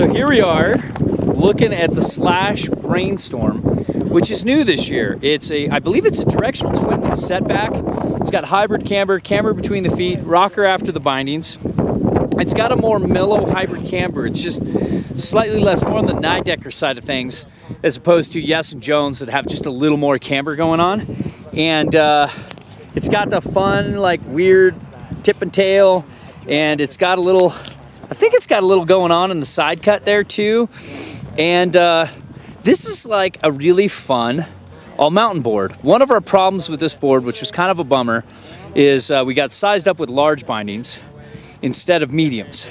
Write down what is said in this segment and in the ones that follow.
So here we are looking at the Slash Brainstorm, which is new this year. It's I believe it's a directional twin with a setback. It's got hybrid camber, camber between the feet, rocker after the bindings. It's got a more mellow hybrid camber. It's just slightly less, more on the Nidecker side of things, as opposed to Yes and Jones that have just a little more camber going on. And it's got the fun, like weird tip and tail, and it's got a little, I think it's got a little going on in the side cut there too. And this is like a really fun all mountain board. One of our problems with this board, which was kind of a bummer, is we got sized up with large bindings instead of mediums.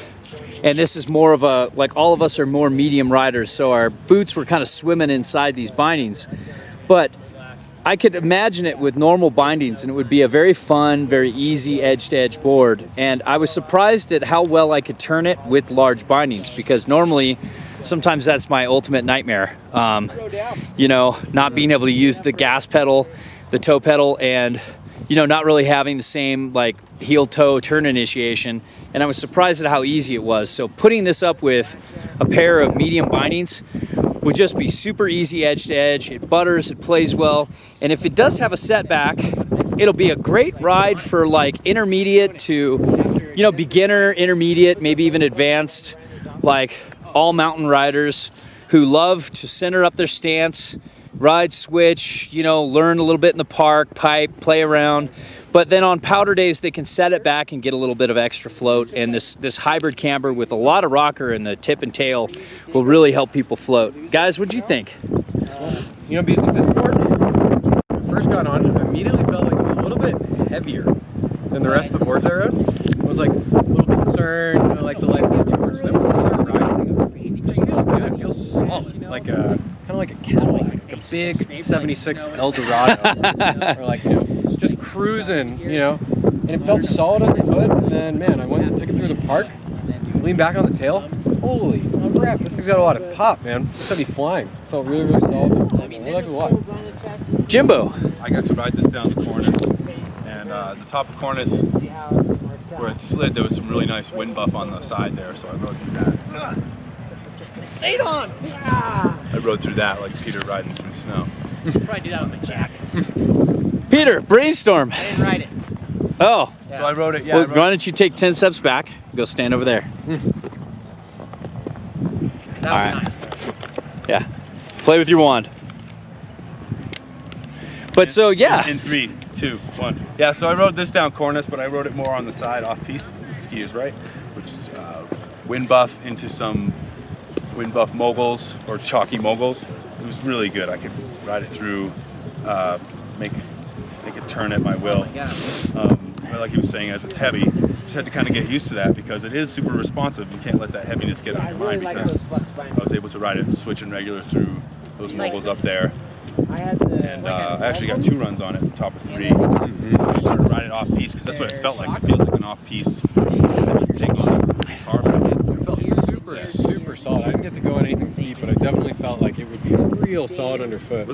And this is more of a, like all of us are more medium riders, so our boots were kind of swimming inside these bindings. But I could imagine it with normal bindings, and it would be a very fun, very easy edge-to-edge board. And I was surprised at how well I could turn it with large bindings, because normally, sometimes that's my ultimate nightmare. You know, not being able to use the gas pedal, the toe pedal, and you know, not really having the same like heel-toe turn initiation. And I was surprised at how easy it was. So putting this up with a pair of medium bindings would just be super easy edge to edge. It butters, it plays well. And if it does have a setback, it'll be a great ride for like intermediate to, you know, beginner, intermediate, maybe even advanced, like all mountain riders who love to center up their stance, ride switch, you know, learn a little bit in the park, pipe, play around. But then on powder days, they can set it back and get a little bit of extra float. And this hybrid camber with a lot of rocker in the tip and tail will really help people float. Guys, what'd you think? You know, because this board, when I first got on, I immediately felt like it was a little bit heavier than the rest of the boards I rode. I was like a little concerned, you know, like the light boards. Then when I started riding, it just feels good. It feels solid, like a kind of like a Cadillac, like a big '76 Eldorado, or like, you know, just cruising, you know, and it felt solid underfoot. And then, man, I went and took it through the park, leaned back on the tail. Holy crap, this thing's got a lot of pop, man. It's gonna be flying. It felt really, really solid. I like it a lot. Jimbo. I got to ride this down the cornice, and the top of cornice where it slid, there was some really nice wind buff on the side there, so I rode through that. Stayed on! I rode through that like Peter riding through snow. Probably do that on the jack. Peter, Brainstorm. I didn't ride it. Oh. Yeah. So I rode it, yeah. Well, why don't you take 10 steps back, go stand over there. That was All right. nice. Yeah. Play with your wand. But so, yeah. In 3, 2, 1. Yeah, so I rode this down cornice, but I rode it more on the side off-piste skiers, right? Which is wind buff into some wind buff moguls or chalky moguls. It was really good. I could ride it through, make it turn at my will. But like he was saying, as it's heavy, just had to kind of get used to that because it is super responsive. You can't let that heaviness get on your mind, because I was able to ride it switching regular through those moguls up there. And I actually got 2 runs on it, top of 3. So I started riding it off-piste because that's what it felt like. It feels like an off-piste. Take on it hard. It felt super, super solid. I didn't get to go on anything steep, but I definitely felt like it would be real solid underfoot.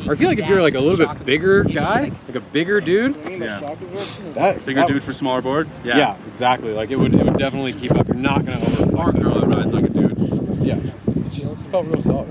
Or I feel like if you're like a little bit bigger guy, like a bigger dude, Yeah. Bigger dude for smaller board? Yeah, exactly. Like it would definitely keep up. You're not gonna overflex Girl that rides like a dude. it. Yeah. It just felt real solid.